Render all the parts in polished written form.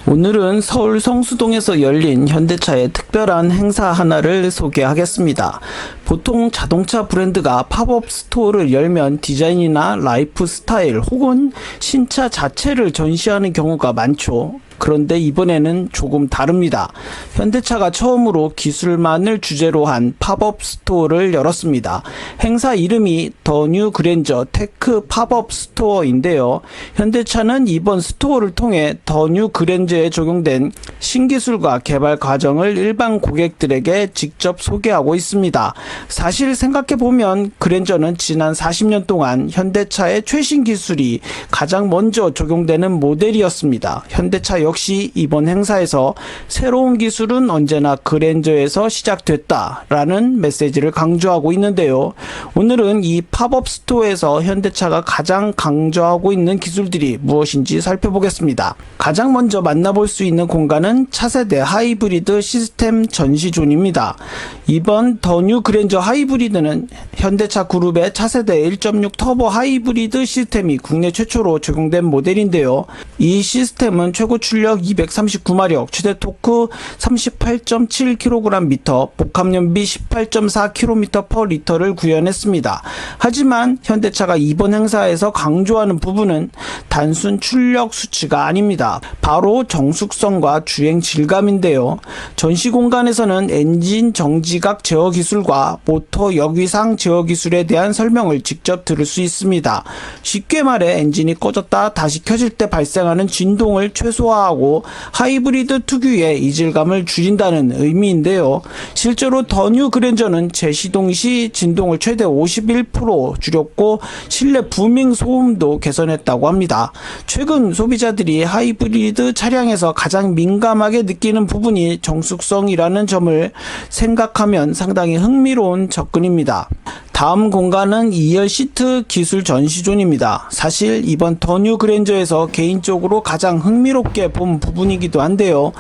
오늘은 서울 성수동에서 열린 현대차의 특별한 행사 하나를 소개하겠습니다. 보통 자동차 브랜드가 팝업 스토어를 열면 디자인이나 라이프 스타일 혹은 신차 자체를 전시하는 경우가 많죠. 그런데 이번에는 조금 다릅니다. 현대차가 처음으로 기술만을 주제로 한 팝업 스토어를 열었습니다. 행사 이름이 더 뉴 그랜저 테크 팝업 스토어인데요. 현대차는 이번 스토어를 통해 더 뉴 그랜저에 적용된 신기술과 개발 과정을 일반 고객들에게 직접 소개하고 있습니다. 사실 생각해보면 그랜저는 지난 40년 동안 현대차의 최신 기술이 가장 먼저 적용되는 모델이었습니다. 현대차 역시 이번 행사에서 새로운 기술은 언제나 그랜저에서 시작됐다라는 메시지를 강조하고 있는데요. 오늘은 이 팝업 스토어에서 현대차가 가장 강조하고 있는 기술들이 무엇인지 살펴보겠습니다. 가장 먼저 만나볼 수 있는 공간은 차세대 하이브리드 시스템 전시존입니다. 이번 더 뉴 그랜저 하이브리드는 현대차 그룹의 차세대 1.6 터보 하이브리드 시스템이 국내 최초로 적용된 모델인데요. 이 시스템은 최고 출력 239마력, 최대 토크 38.7kgm, 복합연비 18.4km/L를 구현했습니다. 하지만 현대차가 이번 행사에서 강조하는 부분은 단순 출력 수치가 아닙니다. 바로 정숙성과 주행 질감인데요. 전시 공간에서는 엔진 정지각 제어 기술과 모터 역위상 제어 기술에 대한 설명을 직접 들을 수 있습니다. 쉽게 말해 엔진이 꺼졌다 다시 켜질 때 발생하는 진동을 최소화하고 하이브리드 특유의 이질감을 줄인다는 의미인데요. 실제로 더 뉴 그랜저는 재시동 시 진동을 최대 51% 줄였고 실내 부밍 소음도 개선했다고 합니다. 최근 소비자들이 하이브리드 차량에서 가장 민감하게 느끼는 부분이 정숙성이라는 점을 생각하면 상당히 흥미로운 접근입니다. 다음 공간은 2열 시트 기술 전시존입니다. 사실 이번 더 뉴 그랜저에서 개인적으로 가장 흥미롭게 본 부분이기도 한데요.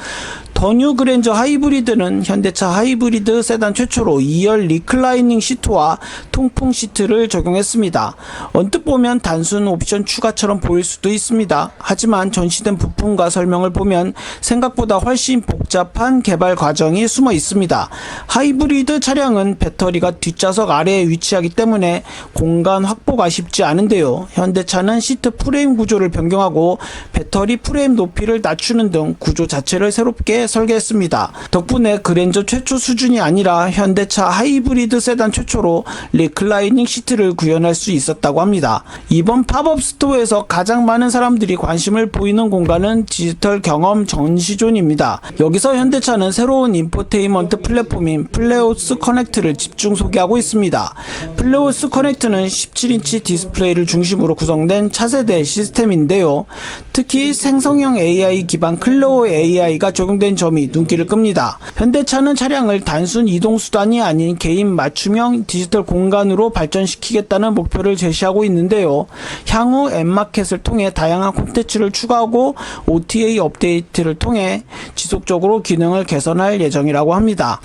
더 뉴 그랜저 하이브리드는 현대차 하이브리드 세단 최초로 2열 리클라이닝 시트와 통풍 시트를 적용했습니다. 언뜻 보면 단순 옵션 추가처럼 보일 수도 있습니다. 하지만 전시된 부품과 설명을 보면 생각보다 훨씬 복잡한 개발 과정이 숨어 있습니다. 하이브리드 차량은 배터리가 뒷좌석 아래에 위치하기 때문에 공간 확보가 쉽지 않은데요. 현대차는 시트 프레임 구조를 변경하고 배터리 프레임 높이를 낮추는 등 구조 자체를 새롭게 설계했습니다. 덕분에 그랜저 최초 수준이 아니라 현대차 하이브리드 세단 최초로 리클라이닝 시트를 구현할 수 있었다고 합니다. 이번 팝업 스토어에서 가장 많은 사람들이 관심을 보이는 공간은 디지털 경험 전시존입니다. 여기서 현대차는 새로운 인포테인먼트 플랫폼인 플레오스 커넥트를 집중 소개하고 있습니다. 플레오스 커넥트는 17인치 디스플레이를 중심으로 구성된 차세대 시스템인데요. 특히 생성형 AI 기반 클로어 AI가 적용된 점이 눈길을 끕니다. 현대차는 차량을 단순 이동수단이 아닌 개인 맞춤형 디지털 공간으로 발전시키겠다는 목표를 제시하고 있는데요. 향후 앱마켓을 통해 다양한 콘텐츠를 추가하고 OTA 업데이트를 통해 지속적으로 기능을 개선할 예정이라고 합니다.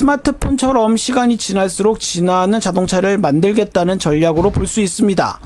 스마트폰처럼 시간이 지날수록 진화하는 자동차를 만들겠다는 전략으로 볼 수 있습니다.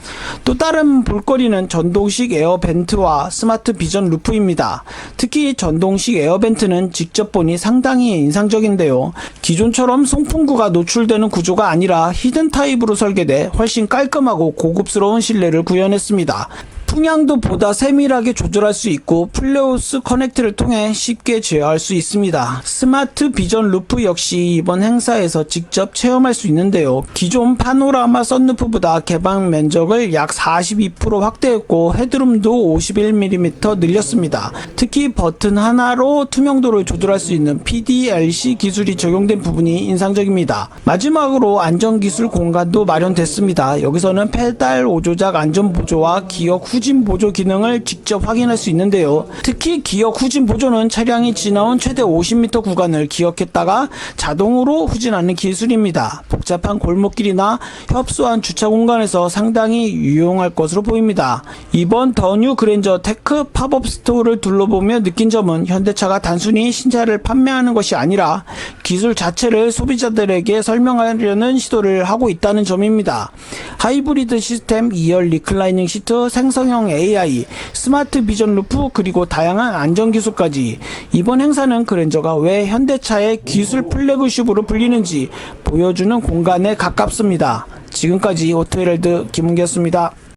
또 다른 볼거리는 전동식 에어벤트와 스마트 비전 루프입니다. 특히 전동식 에어벤트는 직접 보니 상당히 인상적인데요. 기존처럼 송풍구가 노출되는 구조가 아니라 히든 타입으로 설계돼 훨씬 깔끔하고 고급스러운 실내를 구현했습니다. 풍향도 보다 세밀하게 조절할 수 있고 플레오스 커넥트를 통해 쉽게 제어할 수 있습니다. 스마트 비전 루프 역시 이번 행사에서 직접 체험할 수 있는데요. 기존 파노라마 썬루프보다 개방 면적을 약 42% 확대했고 헤드룸도 51mm 늘렸습니다. 특히 버튼 하나로 투명도를 조절할 수 있는 PDLC 기술이 적용된 부분이 인상적입니다. 마지막으로 안전기술 공간도 마련됐습니다. 여기서는 페달 오조작 안전보조와 기어 후진 보조 기능을 직접 확인할 수 있는데요. 특히 기어 후진 보조는 차량이 지나온 최대 50m 구간을 기억했다가 자동으로 후진하는 기술입니다. 복잡한 골목길이나 협소한 주차 공간에서 상당히 유용할 것으로 보입니다. 이번 더 뉴 그랜저 테크 팝업 스토어를 둘러보며 느낀 점은 현대차가 단순히 신차를 판매하는 것이 아니라 기술 자체를 소비자들에게 설명하려는 시도를 하고 있다는 점입니다. 하이브리드 시스템, 2열 리클라이닝 시트, 생성형 AI, 스마트 비전 루프, 그리고 다양한 안전 기술까지. 이번 행사는 그랜저가 왜 현대차의 기술 플래그십으로 불리는지 보여주는 공간에 가깝습니다. 지금까지 오토헤럴드 김은기였습니다.